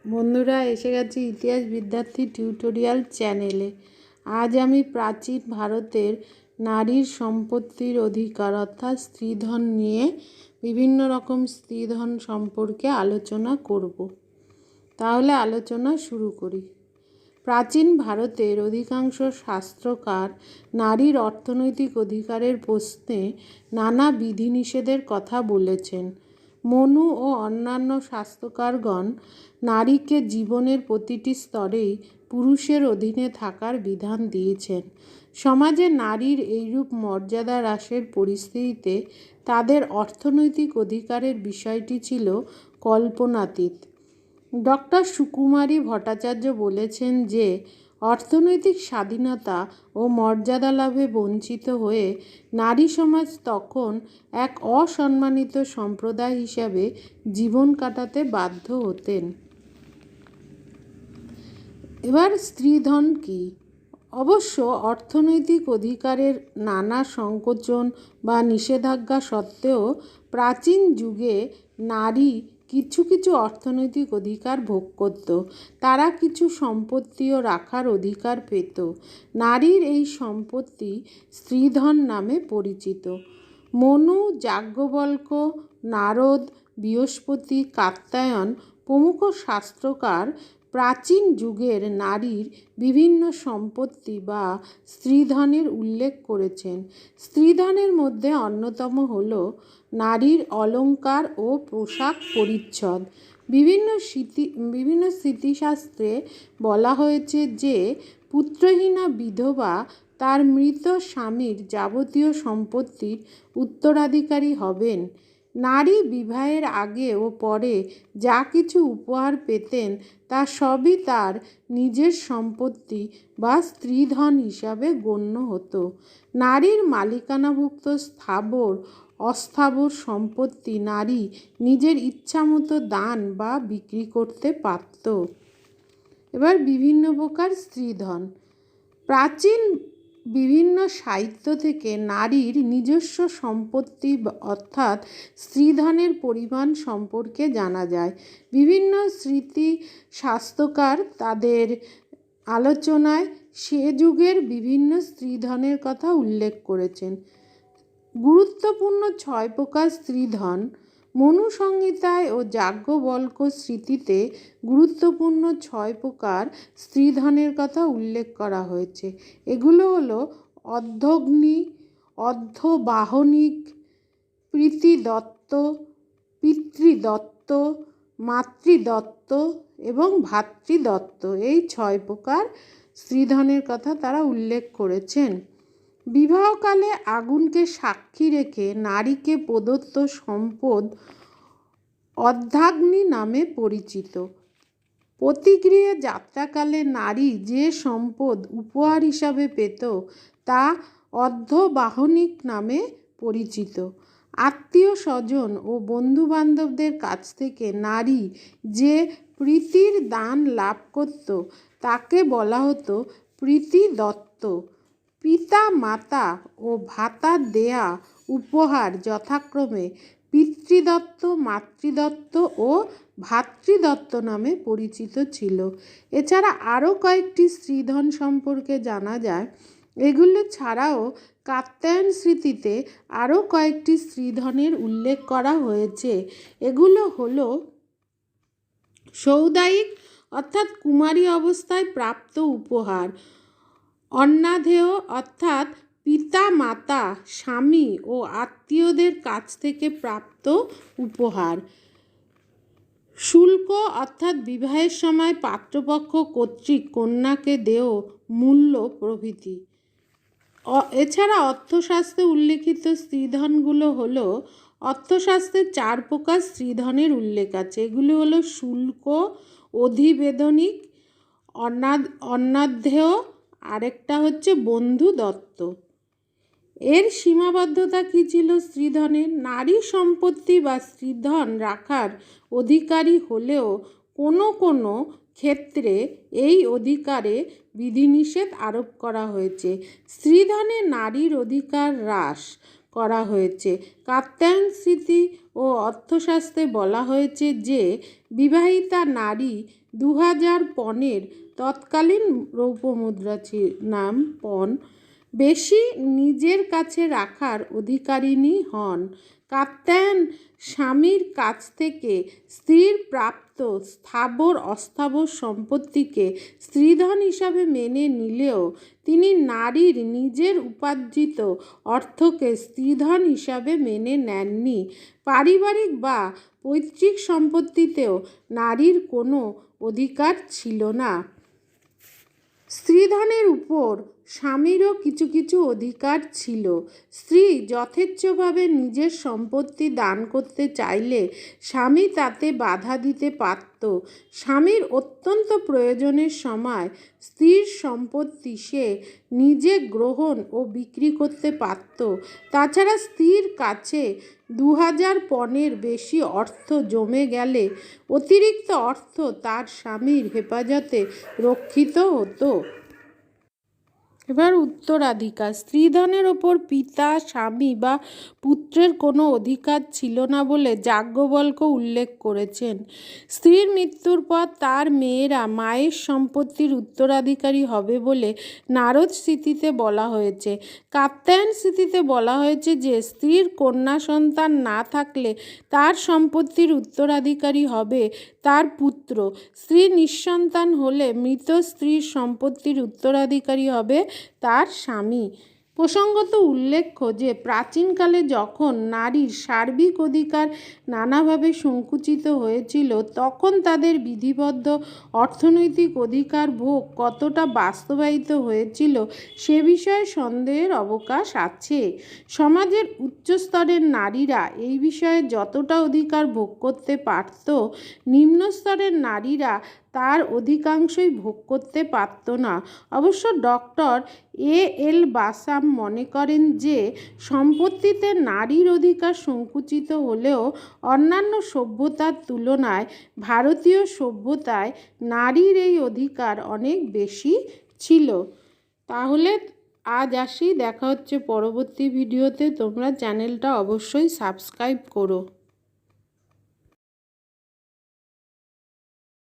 বন্ধুরা এসে গেছি ইতিহাস বিদ্যার্থী টিউটোরিয়াল চ্যানেলে। আজ আমি প্রাচীন ভারতের নারীর সম্পত্তির অধিকার অর্থাৎ স্ত্রীধন নিয়ে বিভিন্ন রকম স্ত্রীধন সম্পর্কে আলোচনা করব। তাহলে আলোচনা শুরু করি। প্রাচীন ভারতের অধিকাংশ শাস্ত্রকার নারীর অর্থনৈতিক অধিকারের প্রশ্নে নানা বিধিনিষেধের কথা বলেছেন। মনু ও অন্যান্য শাস্ত্রকারগণ নারীকে জীবনের প্রতিটি স্তরেই পুরুষের অধীনে থাকার বিধান দিয়েছেন। সমাজে নারীর এইরূপ মর্যাদা হ্রাসের পরিস্থিতিতে তাদের অর্থনৈতিক অধিকারের বিষয়টি ছিল কল্পনাতীত। ডক্টর সুকুমারী ভট্টাচার্য বলেছেন যে অর্থনৈতিক স্বাধীনতা ও মর্যাদা লাভে বঞ্চিত হয়ে নারী সমাজ তখন এক অসম্মানিত সম্প্রদায় হিসাবে জীবন কাটাতে বাধ্য হতেন। এবার স্ত্রীধন কী? অবশ্য অর্থনৈতিক অধিকারের নানা সংকোচন বা নিষেধাজ্ঞা সত্ত্বেও প্রাচীন যুগে নারী কিছু কিছু অর্থনৈতিক অধিকার ভোগ করত। তারা কিছু সম্পত্তিও রাখার অধিকার পেত। নারীর এই সম্পত্তি স্ত্রীধন নামে পরিচিত। মনু, যাজ্ঞবল্ক্য, নারদ, বৃহস্পতি, কাত্যায়ন প্রমুখ শাস্ত্রকার প্রাচীন যুগের নারীর বিভিন্ন সম্পত্তি বা স্ত্রীধনের উল্লেখ করেছেন। স্ত্রীধনের মধ্যে অন্যতম হল নারীর অলঙ্কার ও পোশাক পরিচ্ছদ। বিভিন্ন স্মৃতিশাস্ত্রে বলা হয়েছে যে পুত্রহীনা বিধবা তার মৃত স্বামীর যাবতীয় সম্পত্তির উত্তরাধিকারী হবেন। নারী বিবাহের আগে ও পরে যা কিছু উপহার পেতেন তা সবই তার নিজের সম্পত্তি বা স্ত্রীধন হিসাবে গণ্য হতো। নারীর মালিকানাভুক্ত স্থাবর অস্থাবর সম্পত্তি নারী নিজের ইচ্ছামতো দান বা বিক্রি করতে পারত। এবার বিভিন্ন প্রকার স্ত্রীধন। প্রাচীন বিভিন্ন সাহিত্য থেকে নারীর নিজস্ব সম্পত্তি অর্থাৎ স্ত্রীধনের পরিমাণ সম্পর্কে জানা যায়। বিভিন্ন স্মৃতি শাস্ত্রকার তাদের আলোচনায় সে যুগের বিভিন্ন স্ত্রীধনের কথা উল্লেখ করেছেন। গুরুত্বপূর্ণ 6 প্রকার স্ত্রীধন মনু সংহিতায় ও যাজ্ঞবল্ক্য স্মৃতিতে গুরুত্বপূর্ণ 6 প্রকার স্ত্রীধনের কথা উল্লেখ করা হয়েছে। এগুলো হলো অর্ধগ্নি, অর্ধবাহনিক, প্রীতিদত্ত, পিতৃদত্ত, মাতৃদত্ত এবং ভ্রাতৃদত্ত। এই 6 প্রকার স্ত্রীধনের কথা তারা উল্লেখ করেছেন। বিবাহকালে আগুনকে সাক্ষী রেখে নারীকে প্রদত্ত সম্পদ অর্ধাগ্নি নামে পরিচিত। পতিগৃহে যাত্রাকালে নারী যে সম্পদ উপহার হিসাবে পেত তা অর্ধবাহনিক নামে পরিচিত। আত্মীয় স্বজন ও বন্ধুবান্ধবদের কাছ থেকে নারী যে প্রীতির দান লাভ করত তাকে বলা হতো প্রীতিদত্ত। পিতা মাতা ও ভ্রাতার দেয়া উপহার যথাক্রমে পিতৃদত্ত, মাতৃদত্ত ও ভ্রাতৃদত্ত নামে পরিচিত ছিল। এছাড়া আরও কয়েকটি স্ত্রীধন সম্পর্কে জানা যায়। এগুলো ছাড়াও কাত্যায়ন স্মৃতিতে আরও কয়েকটি স্ত্রীধনের উল্লেখ করা হয়েছে। এগুলো হলো সৌদায়িক অর্থাৎ কুমারী অবস্থায় প্রাপ্ত উপহার, অন্নাধেয় অর্থাৎ পিতা মাতা, স্বামী ও আত্মীয়দের কাছ থেকে প্রাপ্ত উপহার, শুল্ক অর্থাৎ বিবাহের সময় পাত্রপক্ষ কর্তৃক কন্যাকে দেয় মূল্য প্রভৃতি। এছাড়া অর্থশাস্ত্রে উল্লেখিত স্ত্রীধনগুলো হলো অর্থশাস্ত্রে 4 প্রকার স্ত্রীধনের উল্লেখ আছে। এগুলো হলো শুল্ক, অধিবেদনিক, অন্নাধ্যেয়, আরেকটা হচ্ছে বন্ধু দত্ত। এর সীমাবদ্ধতা কী ছিল স্ত্রীধনের? নারী সম্পত্তি বা স্ত্রীধন রাখার অধিকারী হলেও কোনো কোনো ক্ষেত্রে এই অধিকারে বিধিনিষেধ আরোপ করা হয়েছে। স্ত্রীধনে নারীর অধিকার হ্রাস করা হয়েছে। কাত্যায়ন স্মৃতি ও অর্থশাস্ত্রে বলা হয়েছে যে বিবাহিতা নারী 2000 পণের তৎকালীন রৌপ্যমুদ্রা নাম পণ বেশি নিজের কাছে রাখার অধিকারিণী হন। কাত্যায়ন স্বামীর কাছ থেকে স্ত্রীর প্রাপ্ত স্থাবর অস্থাবর সম্পত্তিকে স্ত্রীধন হিসাবে মেনে নিলেও তিনি নারীর নিজের উপার্জিত অর্থকে স্ত্রীধন হিসাবে মেনে নেননি। পারিবারিক বা পৈতৃক সম্পত্তিতেও নারীর কোনো অধিকার ছিল না। স্ত্রীধনের উপর স্বামীরও কিছু কিছু অধিকার ছিল। স্ত্রী যথেচ্ছভাবে নিজের সম্পত্তি দান করতে চাইলে স্বামী তাতে বাধা দিতে পারত। স্বামীর অত্যন্ত প্রয়োজনের সময় স্ত্রীর সম্পত্তি সে নিজে গ্রহণ ও বিক্রি করতে পারত। তাছাড়া স্ত্রীর কাছে 2000 পণের বেশি অর্থ জমে গেলে অতিরিক্ত অর্থ তার স্বামীর হেফাজতে রক্ষিত হতো। এবার উত্তরাধিকার। স্ত্রীধনের ওপর পিতা, স্বামী বা পুত্রের কোনো অধিকার ছিল না বলে যাজ্ঞবল্ক্য উল্লেখ করেছেন। স্ত্রীর মৃত্যুর পর তার মেয়েরা মায়ের সম্পত্তির উত্তরাধিকারী হবে বলে নারদ স্মৃতিতে বলা হয়েছে। কাত্যায়ন স্মৃতিতে বলা হয়েছে যে স্ত্রীর কন্যা সন্তান না থাকলে তার সম্পত্তির উত্তরাধিকারী হবে তার পুত্র। স্ত্রী নিঃসন্তান হলে মৃত স্ত্রীর সম্পত্তির উত্তরাধিকারী হবে তার স্বামী। প্রসঙ্গত উল্লেখ্য যে প্রাচীনকালে যখন নারীর সার্বিক অধিকার নানাভাবে সংকুচিত হয়েছিল তখন তাদের বিধিবদ্ধ অর্থনৈতিক অধিকার ভোগ কতটা বাস্তবায়িত হয়েছিল সে বিষয়ে সন্দেহের অবকাশ আছে। সমাজের উচ্চস্তরের নারীরা এই বিষয়ে যতটা অধিকার ভোগ করতে পারত, নিম্নস্তরের নারীরা তার অধিকাংশই ভোগ করতে পারত না। অবশ্য ডক্টর এ.এল. বাসাম মনে করেন যে সম্পত্তিতে নারীর অধিকার সংকুচিত হলেও অন্যান্য সভ্যতার তুলনায় ভারতীয় সভ্যতায় নারীর এই অধিকার অনেক বেশি ছিল। তাহলে আজ আসি, দেখা হচ্ছে পরবর্তী ভিডিওতে। তোমরা চ্যানেলটা অবশ্যই সাবস্ক্রাইব করো।